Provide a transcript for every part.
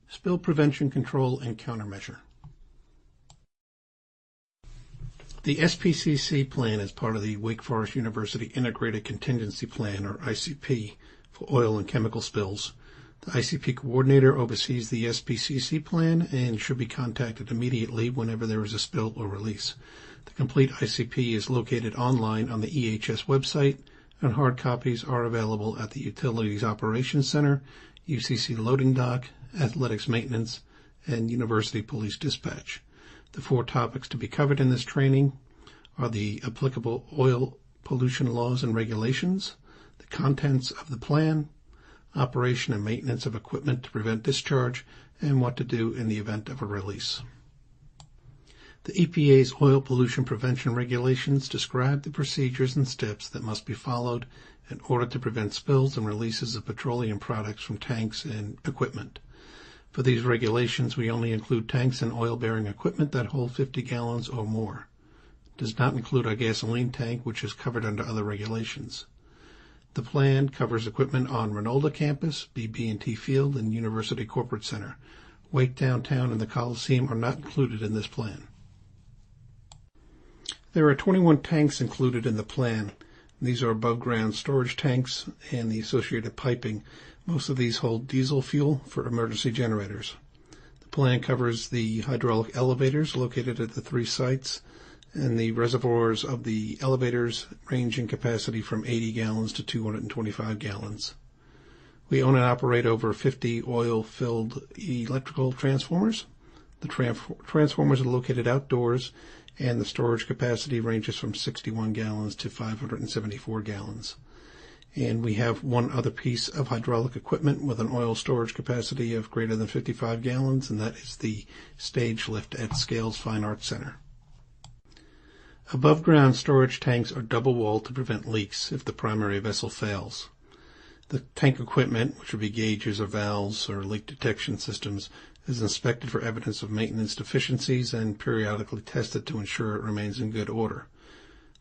Spill Prevention, Control, and Countermeasure. The SPCC plan is part of the Wake Forest University Integrated Contingency Plan, or ICP, for oil and chemical spills. The ICP coordinator oversees the SPCC plan and should be contacted immediately whenever there is a spill or release. The complete ICP is located online on the EHS website, and hard copies are available at the Utilities Operations Center, UCC Loading Dock, Athletics Maintenance, and University Police Dispatch. The 4 topics to be covered in this training are the applicable oil pollution laws and regulations, the contents of the plan, operation and maintenance of equipment to prevent discharge, and what to do in the event of a release. The EPA's oil pollution prevention regulations describe the procedures and steps that must be followed in order to prevent spills and releases of petroleum products from tanks and equipment. For these regulations, we only include tanks and oil-bearing equipment that hold 50 gallons or more. It does not include our gasoline tank, which is covered under other regulations. The plan covers equipment on Renolda campus, BB&T Field, and University Corporate Center. Wake Downtown and the Coliseum are not included in this plan. There are 21 tanks included in the plan. These are above-ground storage tanks and the associated piping. Most of these hold diesel fuel for emergency generators. The plan covers the hydraulic elevators located at the 3 sites, and the reservoirs of the elevators range in capacity from 80 gallons to 225 gallons. We own and operate over 50 oil-filled electrical transformers. The transformers are located outdoors, and the storage capacity ranges from 61 gallons to 574 gallons. And we have one other piece of hydraulic equipment with an oil storage capacity of greater than 55 gallons, and that is the stage lift at Scales Fine Arts Center. Above-ground storage tanks are double-walled to prevent leaks if the primary vessel fails. The tank equipment, which would be gauges or valves or leak detection systems, is inspected for evidence of maintenance deficiencies and periodically tested to ensure it remains in good order.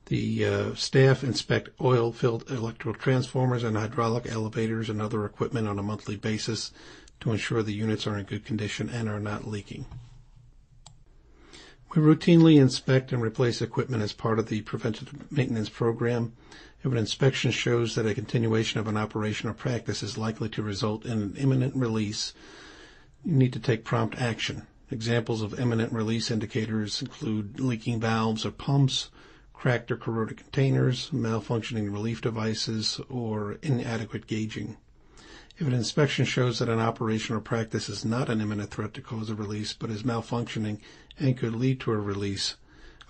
The staff inspect oil-filled electrical transformers and hydraulic elevators and other equipment on a monthly basis to ensure the units are in good condition and are not leaking. We routinely inspect and replace equipment as part of the preventative maintenance program. If an inspection shows that a continuation of an operation or practice is likely to result in an imminent release, you need to take prompt action. Examples of imminent release indicators include leaking valves or pumps, cracked or corroded containers, malfunctioning relief devices, or inadequate gauging. If an inspection shows that an operation or practice is not an imminent threat to cause a release but is malfunctioning and could lead to a release,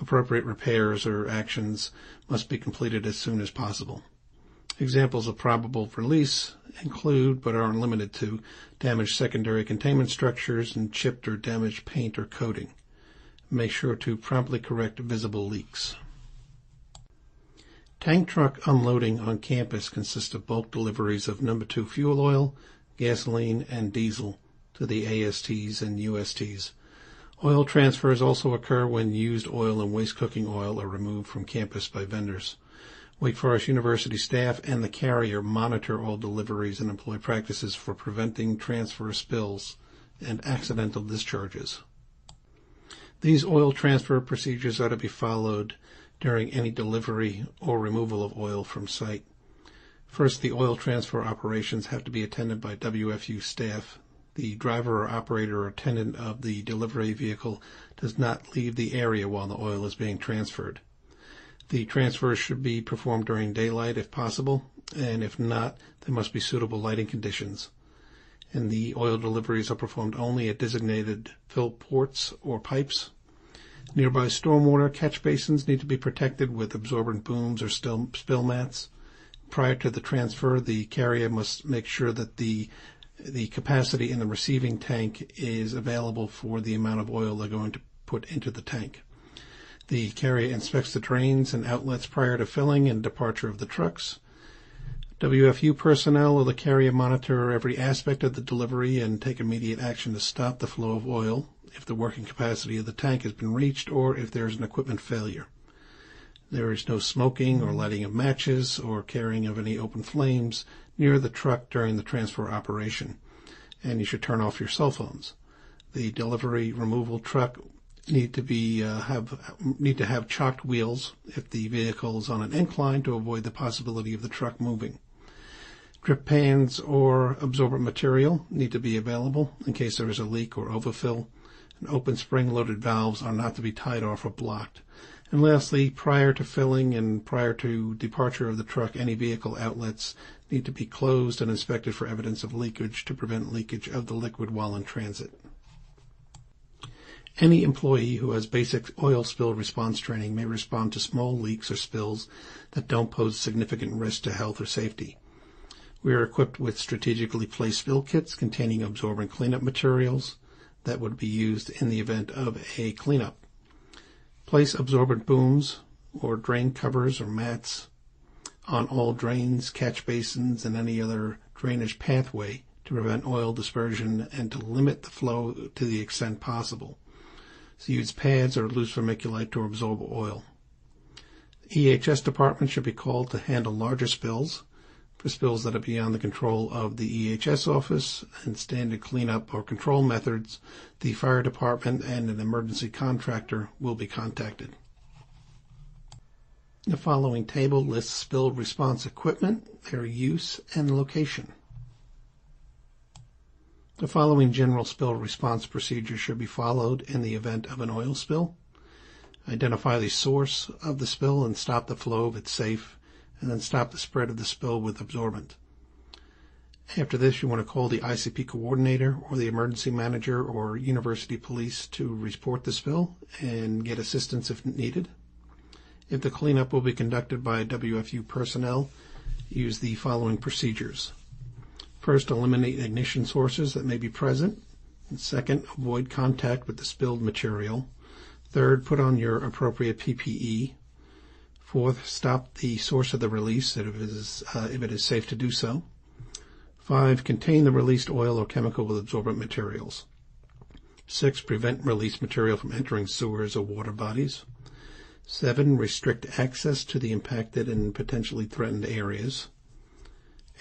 appropriate repairs or actions must be completed as soon as possible. Examples of probable release include, but aren't limited to, damaged secondary containment structures and chipped or damaged paint or coating. Make sure to promptly correct visible leaks. Tank truck unloading on campus consists of bulk deliveries of number 2 fuel oil, gasoline, and diesel to the ASTs and USTs. Oil transfers also occur when used oil and waste cooking oil are removed from campus by vendors. Wake Forest University staff and the carrier monitor all deliveries and employ practices for preventing transfer spills and accidental discharges. These oil transfer procedures are to be followed during any delivery or removal of oil from site. First, the oil transfer operations have to be attended by WFU staff. The driver or operator or attendant of the delivery vehicle does not leave the area while the oil is being transferred. The transfers should be performed during daylight if possible, and if not, there must be suitable lighting conditions. And the oil deliveries are performed only at designated fill ports or pipes. Nearby stormwater catch basins need to be protected with absorbent booms or spill mats. Prior to the transfer, the carrier must make sure that the capacity in the receiving tank is available for the amount of oil they're going to put into the tank. The carrier inspects the drains and outlets prior to filling and departure of the trucks. WFU personnel or the carrier monitor every aspect of the delivery and take immediate action to stop the flow of oil if the working capacity of the tank has been reached or if there is an equipment failure. There is no smoking or lighting of matches or carrying of any open flames near the truck during the transfer operation. and you should turn off your cell phones. The delivery removal truck need to have chocked wheels if the vehicle is on an incline to avoid the possibility of the truck moving. Drip pans or absorbent material need to be available in case there is a leak or overfill. And open spring-loaded valves are not to be tied off or blocked. And lastly, prior to filling and prior to departure of the truck, any vehicle outlets need to be closed and inspected for evidence of leakage to prevent leakage of the liquid while in transit. Any employee who has basic oil spill response training may respond to small leaks or spills that don't pose significant risk to health or safety. We are equipped with strategically placed spill kits containing absorbent cleanup materials that would be used in the event of a cleanup. Place absorbent booms or drain covers or mats on all drains, catch basins, and any other drainage pathway to prevent oil dispersion and to limit the flow to the extent possible. So use pads or loose vermiculite to absorb oil. The EHS department should be called to handle larger spills. For spills that are beyond the control of the EHS office and standard cleanup or control methods, the fire department and an emergency contractor will be contacted. The following table lists spill response equipment, their use, and location. The following general spill response procedures should be followed in the event of an oil spill. Identify the source of the spill and stop the flow if it's safe, and then stop the spread of the spill with absorbent. After this, you want to call the ICP coordinator or the emergency manager or university police to report the spill and get assistance if needed. If the cleanup will be conducted by WFU personnel, use the following procedures. First, eliminate ignition sources that may be present. And second, avoid contact with the spilled material. Third, put on your appropriate PPE. Fourth, stop the source of the release if it is safe to do so. 5, contain the released oil or chemical with absorbent materials. 6, prevent released material from entering sewers or water bodies. 7, restrict access to the impacted and potentially threatened areas.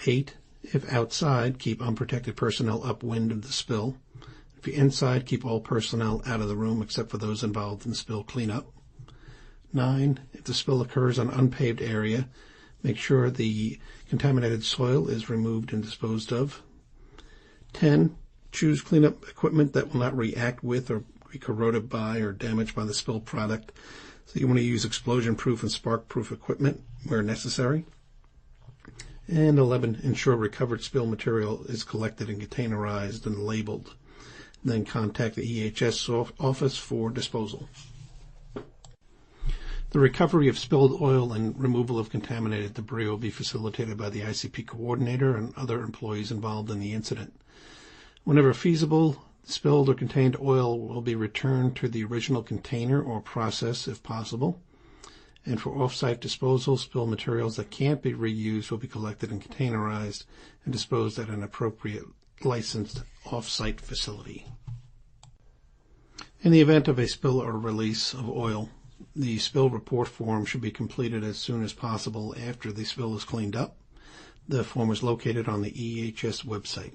8, if outside, keep unprotected personnel upwind of the spill. If you're inside, keep all personnel out of the room except for those involved in spill cleanup. 9, if the spill occurs on unpaved area, make sure the contaminated soil is removed and disposed of. 10, choose cleanup equipment that will not react with or be corroded by or damaged by the spill product. So you want to use explosion-proof and spark-proof equipment where necessary. And 11, ensure recovered spill material is collected and containerized and labeled. Then contact the EHS office for disposal. The recovery of spilled oil and removal of contaminated debris will be facilitated by the ICP coordinator and other employees involved in the incident. Whenever feasible, spilled or contained oil will be returned to the original container or process if possible. And for off-site disposal, spilled materials that can't be reused will be collected and containerized and disposed at an appropriate licensed off-site facility. In the event of a spill or release of oil, the spill report form should be completed as soon as possible after the spill is cleaned up. The form is located on the EHS website.